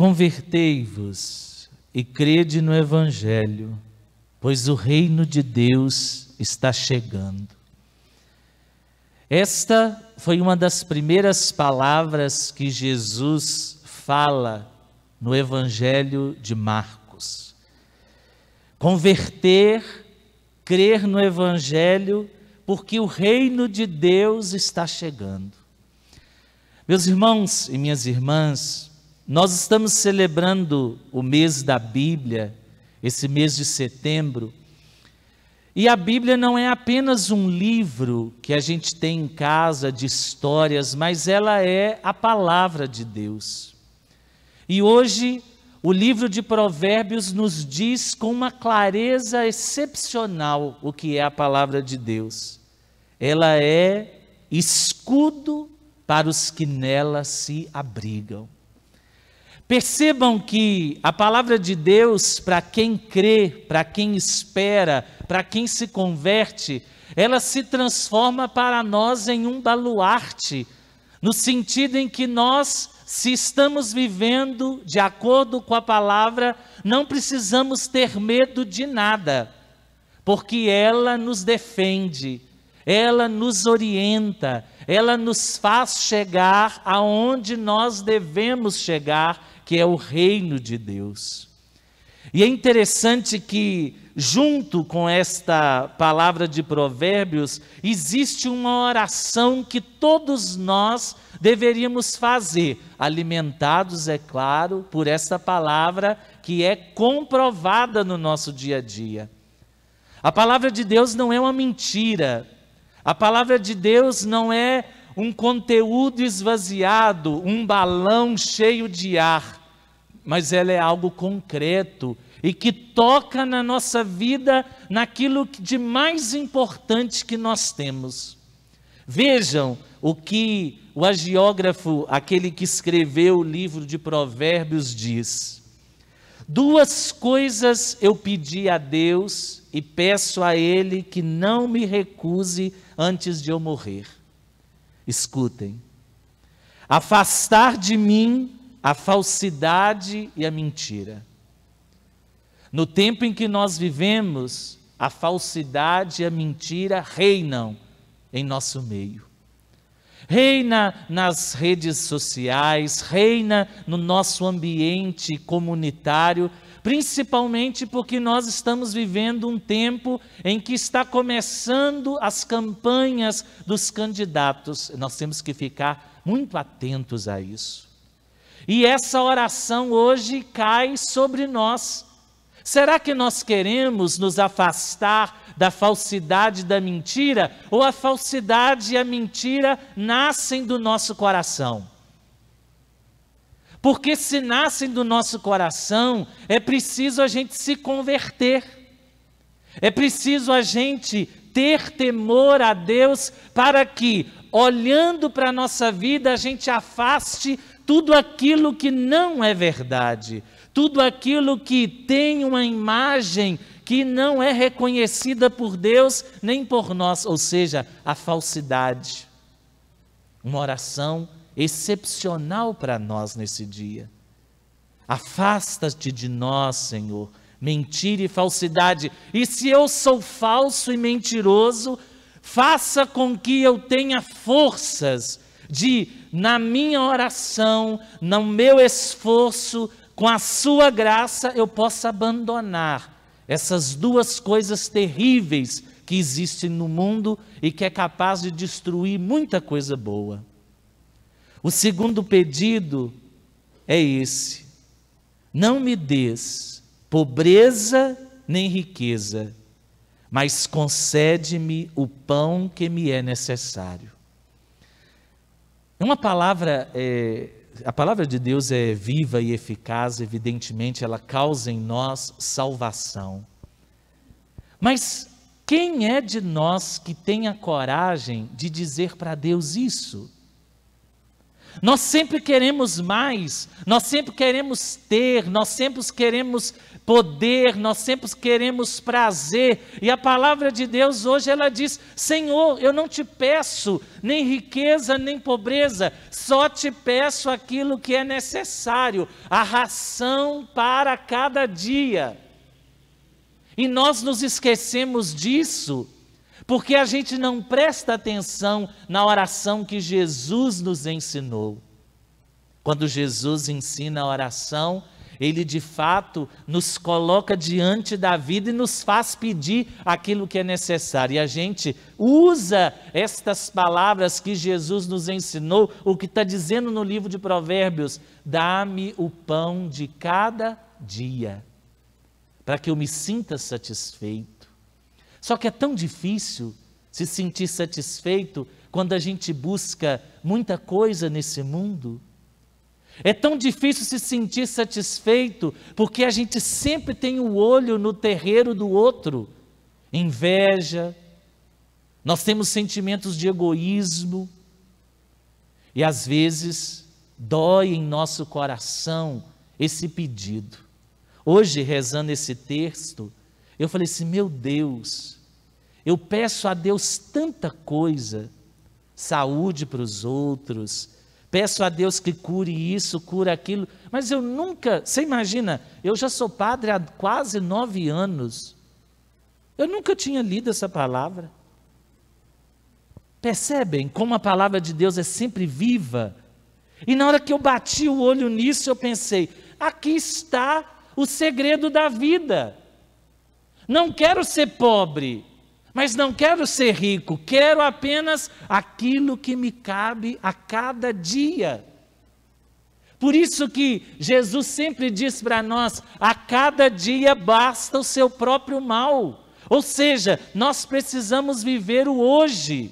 Convertei-vos e crede no Evangelho, pois o reino de Deus está chegando. Esta foi uma das primeiras palavras que Jesus fala no Evangelho de Marcos. Converter, crer no Evangelho, porque o reino de Deus está chegando. Meus irmãos e minhas irmãs, nós estamos celebrando o mês da Bíblia, esse mês de setembro, e a Bíblia não é apenas um livro que a gente tem em casa de histórias, mas ela é a palavra de Deus. E hoje o livro de Provérbios nos diz com uma clareza excepcional o que é a palavra de Deus. Ela é escudo para os que nela se abrigam. Percebam que a palavra de Deus, para quem crê, para quem espera, para quem se converte, ela se transforma para nós em um baluarte, no sentido em que nós, se estamos vivendo de acordo com a palavra, não precisamos ter medo de nada, porque ela nos defende, ela nos orienta, ela nos faz chegar aonde nós devemos chegar, que é o reino de Deus. E é interessante que, junto com esta palavra de Provérbios, existe uma oração que todos nós deveríamos fazer, alimentados, é claro, por esta palavra que é comprovada no nosso dia a dia. A palavra de Deus não é uma mentira, a palavra de Deus não é um conteúdo esvaziado, um balão cheio de ar, mas ela é algo concreto e que toca na nossa vida, naquilo de mais importante que nós temos. Vejam o que o agiógrafo, aquele que escreveu o livro de Provérbios, diz: duas coisas eu pedi a Deus e peço a Ele que não me recuse antes de eu morrer. Escutem: afastar de mim a falsidade e a mentira. No tempo em que nós vivemos, a falsidade e a mentira reinam em nosso meio. Reina nas redes sociais, reina no nosso ambiente comunitário, principalmente porque nós estamos vivendo um tempo em que está começando as campanhas dos candidatos. Nós temos que ficar muito atentos a isso. E essa oração hoje cai sobre nós. Será que nós queremos nos afastar da falsidade e da mentira? Ou a falsidade e a mentira nascem do nosso coração? Porque se nascem do nosso coração, é preciso a gente se converter. É preciso a gente ter temor a Deus para que, olhando para a nossa vida, a gente afaste tudo aquilo que não é verdade, tudo aquilo que tem uma imagem que não é reconhecida por Deus nem por nós, ou seja, a falsidade. Uma oração excepcional para nós nesse dia. Afasta-te de nós, Senhor, mentira e falsidade. E se eu sou falso e mentiroso, faça com que eu tenha forças de, na minha oração, no meu esforço, com a sua graça, eu possa abandonar essas duas coisas terríveis que existem no mundo e que é capaz de destruir muita coisa boa. O segundo pedido é esse: não me des pobreza nem riqueza, mas concede-me o pão que me é necessário. Uma palavra, a palavra de Deus é viva e eficaz, evidentemente ela causa em nós salvação. Mas quem é de nós que tem a coragem de dizer para Deus isso? Nós sempre queremos mais, nós sempre queremos ter, nós sempre queremos poder, nós sempre queremos prazer. E a palavra de Deus hoje ela diz: Senhor, eu não te peço nem riqueza nem pobreza, só te peço aquilo que é necessário, a ração para cada dia. E nós nos esquecemos disso, porque a gente não presta atenção na oração que Jesus nos ensinou. Quando Jesus ensina a oração, Ele de fato nos coloca diante da vida e nos faz pedir aquilo que é necessário. E a gente usa estas palavras que Jesus nos ensinou, o que está dizendo no livro de Provérbios: dá-me o pão de cada dia, para que eu me sinta satisfeito. Só que é tão difícil se sentir satisfeito quando a gente busca muita coisa nesse mundo. É tão difícil se sentir satisfeito porque a gente sempre tem o olho no terreiro do outro. Inveja, nós temos sentimentos de egoísmo e às vezes dói em nosso coração esse pedido. Hoje, rezando esse texto, eu falei assim: meu Deus, eu peço a Deus tanta coisa, saúde para os outros, peço a Deus que cure isso, cura aquilo, mas eu nunca, você imagina, eu já sou padre há quase 9 anos, eu nunca tinha lido essa palavra. Percebem como a palavra de Deus é sempre viva? E na hora que eu bati o olho nisso, eu pensei: aqui está o segredo da vida. Não quero ser pobre, mas não quero ser rico, quero apenas aquilo que me cabe a cada dia. Por isso que Jesus sempre diz para nós: a cada dia basta o seu próprio mal. Ou seja, nós precisamos viver o hoje.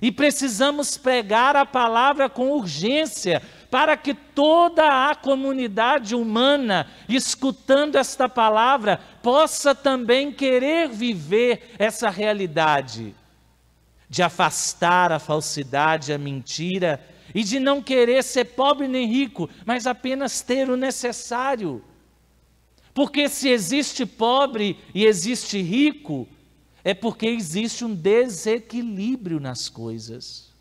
E precisamos pregar a palavra com urgência, para que toda a comunidade humana, escutando esta palavra, possa também querer viver essa realidade, de afastar a falsidade, a mentira, e de não querer ser pobre nem rico, mas apenas ter o necessário. Porque se existe pobre e existe rico, é porque existe um desequilíbrio nas coisas.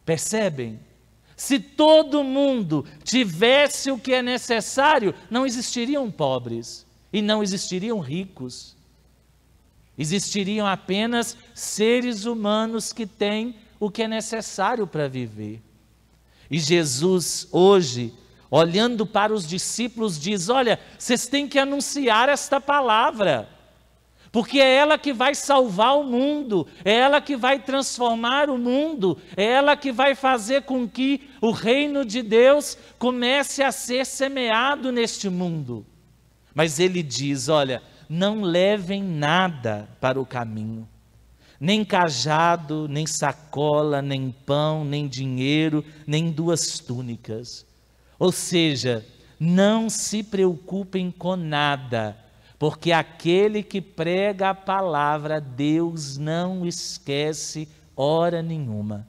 Percebem? Se todo mundo tivesse o que é necessário, não existiriam pobres e não existiriam ricos. Existiriam apenas seres humanos que têm o que é necessário para viver. E Jesus hoje, olhando para os discípulos, diz: olha, vocês têm que anunciar esta palavra, porque é ela que vai salvar o mundo, é ela que vai transformar o mundo, é ela que vai fazer com que o reino de Deus comece a ser semeado neste mundo. Mas ele diz: olha, não levem nada para o caminho, nem cajado, nem sacola, nem pão, nem dinheiro, nem 2 túnicas. Ou seja, não se preocupem com nada, porque aquele que prega a palavra, Deus não esquece hora nenhuma.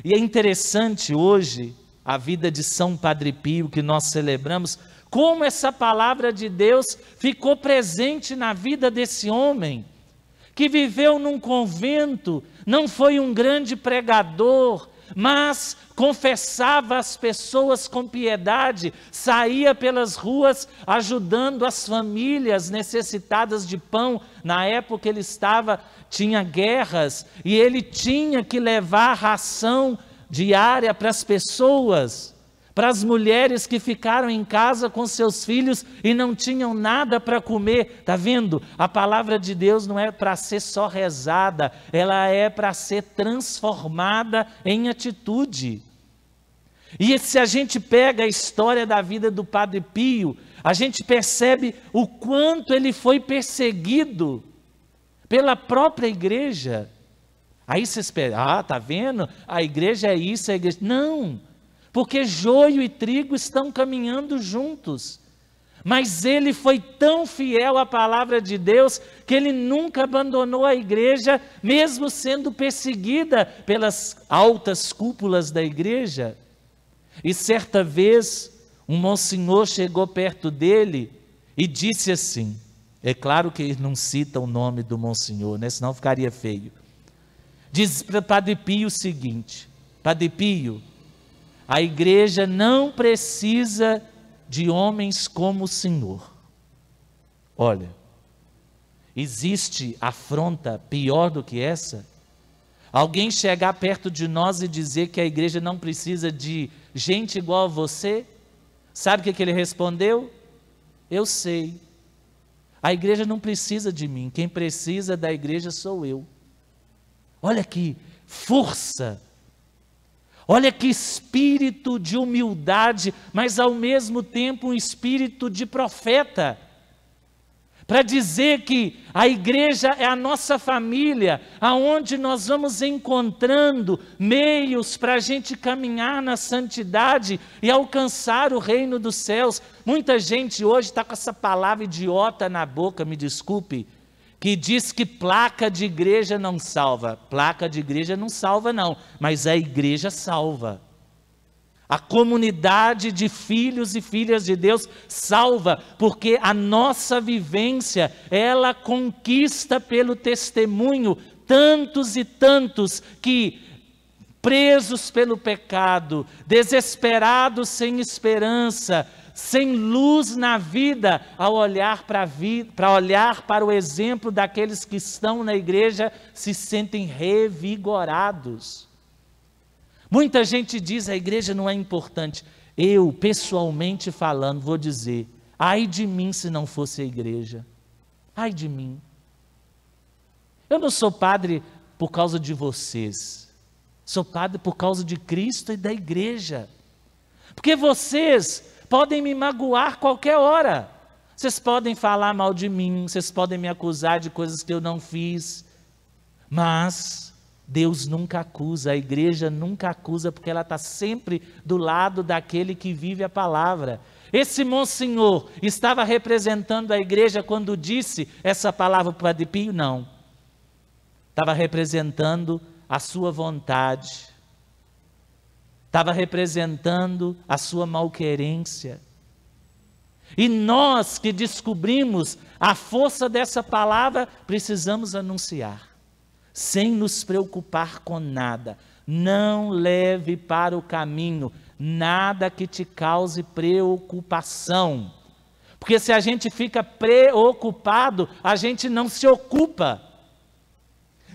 E é interessante hoje, a vida de São Padre Pio, que nós celebramos, como essa palavra de Deus ficou presente na vida desse homem, que viveu num convento, não foi um grande pregador, mas confessava as pessoas com piedade, saía pelas ruas ajudando as famílias necessitadas de pão. Na época ele tinha guerras, e ele tinha que levar ração diária para as pessoas, para as mulheres que ficaram em casa com seus filhos e não tinham nada para comer. Está vendo? A palavra de Deus não é para ser só rezada, ela é para ser transformada em atitude. E se a gente pega a história da vida do Padre Pio, a gente percebe o quanto ele foi perseguido pela própria igreja. Aí você espera: tá vendo? A igreja é isso, a igreja... Não! Porque joio e trigo estão caminhando juntos. Mas ele foi tão fiel à palavra de Deus que ele nunca abandonou a igreja, mesmo sendo perseguida pelas altas cúpulas da igreja. E certa vez, um monsenhor chegou perto dele e disse assim, é claro que ele não cita o nome do monsenhor, né? Senão ficaria feio. Diz para Padre Pio o seguinte, Padre Pio, a igreja não precisa de homens como o Senhor. Olha, existe afronta pior do que essa? Alguém chegar perto de nós e dizer que a igreja não precisa de gente igual a você? Sabe o que ele respondeu? Eu sei. A igreja não precisa de mim, quem precisa da igreja sou eu. Olha que força! Olha que espírito de humildade, mas ao mesmo tempo um espírito de profeta. Para dizer que a igreja é a nossa família, aonde nós vamos encontrando meios para a gente caminhar na santidade e alcançar o reino dos céus. Muita gente hoje está com essa palavra idiota na boca, me desculpe, que diz que placa de igreja não salva. Placa de igreja não salva não, mas a igreja salva. A comunidade de filhos e filhas de Deus salva, porque a nossa vivência, ela conquista pelo testemunho tantos e tantos que, presos pelo pecado, desesperados sem esperança, sem luz na vida, ao olhar para o exemplo daqueles que estão na igreja, se sentem revigorados. Muita gente diz a igreja não é importante. Eu, pessoalmente falando, vou dizer, ai de mim se não fosse a igreja. Ai de mim. Eu não sou padre por causa de vocês. Sou padre por causa de Cristo e da igreja. Porque vocês podem me magoar qualquer hora. Vocês podem falar mal de mim, vocês podem me acusar de coisas que eu não fiz. Mas Deus nunca acusa, a igreja nunca acusa, porque ela está sempre do lado daquele que vive a palavra. Esse monsenhor estava representando a igreja quando disse essa palavra para o Padre Pio? Não. Estava representando a sua vontade. Estava representando a sua malquerência. E nós que descobrimos a força dessa palavra, precisamos anunciar, sem nos preocupar com nada. Não leve para o caminho nada que te cause preocupação. Porque se a gente fica preocupado, a gente não se ocupa.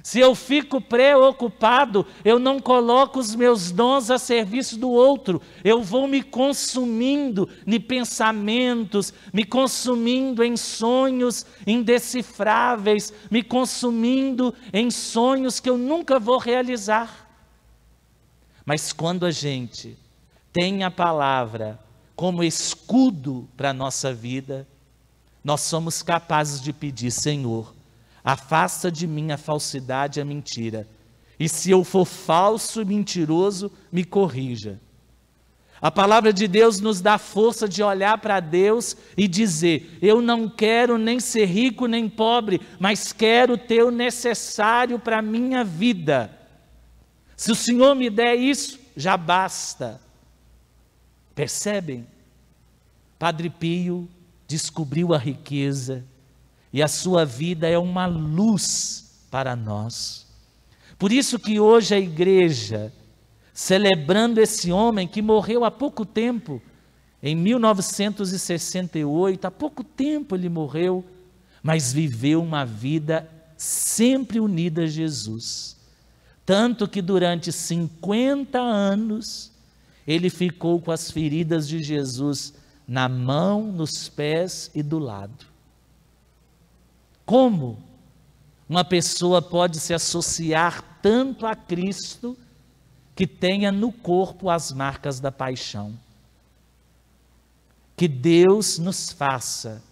Se eu fico preocupado, eu não coloco os meus dons a serviço do outro. Eu vou me consumindo em pensamentos, me consumindo em sonhos indecifráveis, me consumindo em sonhos que eu nunca vou realizar. Mas quando a gente tem a palavra como escudo para a nossa vida, nós somos capazes de pedir, Senhor, afasta de mim a falsidade e a mentira. E se eu for falso e mentiroso, me corrija. A palavra de Deus nos dá força de olhar para Deus e dizer, eu não quero nem ser rico nem pobre, mas quero ter o necessário para a minha vida. Se o Senhor me der isso, já basta. Percebem? Padre Pio descobriu a riqueza, e a sua vida é uma luz para nós. Por isso que hoje a igreja, celebrando esse homem que morreu há pouco tempo, em 1968, há pouco tempo ele morreu, mas viveu uma vida sempre unida a Jesus. Tanto que durante 50 anos, ele ficou com as feridas de Jesus na mão, nos pés e do lado. Como uma pessoa pode se associar tanto a Cristo que tenha no corpo as marcas da paixão? Que Deus nos faça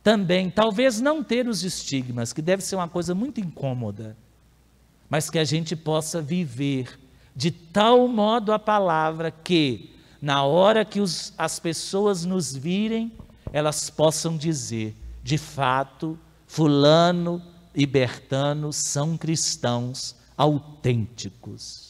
também, talvez não ter os estigmas, que deve ser uma coisa muito incômoda, mas que a gente possa viver de tal modo a palavra que, na hora que as pessoas nos virem, elas possam dizer, de fato, fulano e Bertano são cristãos autênticos.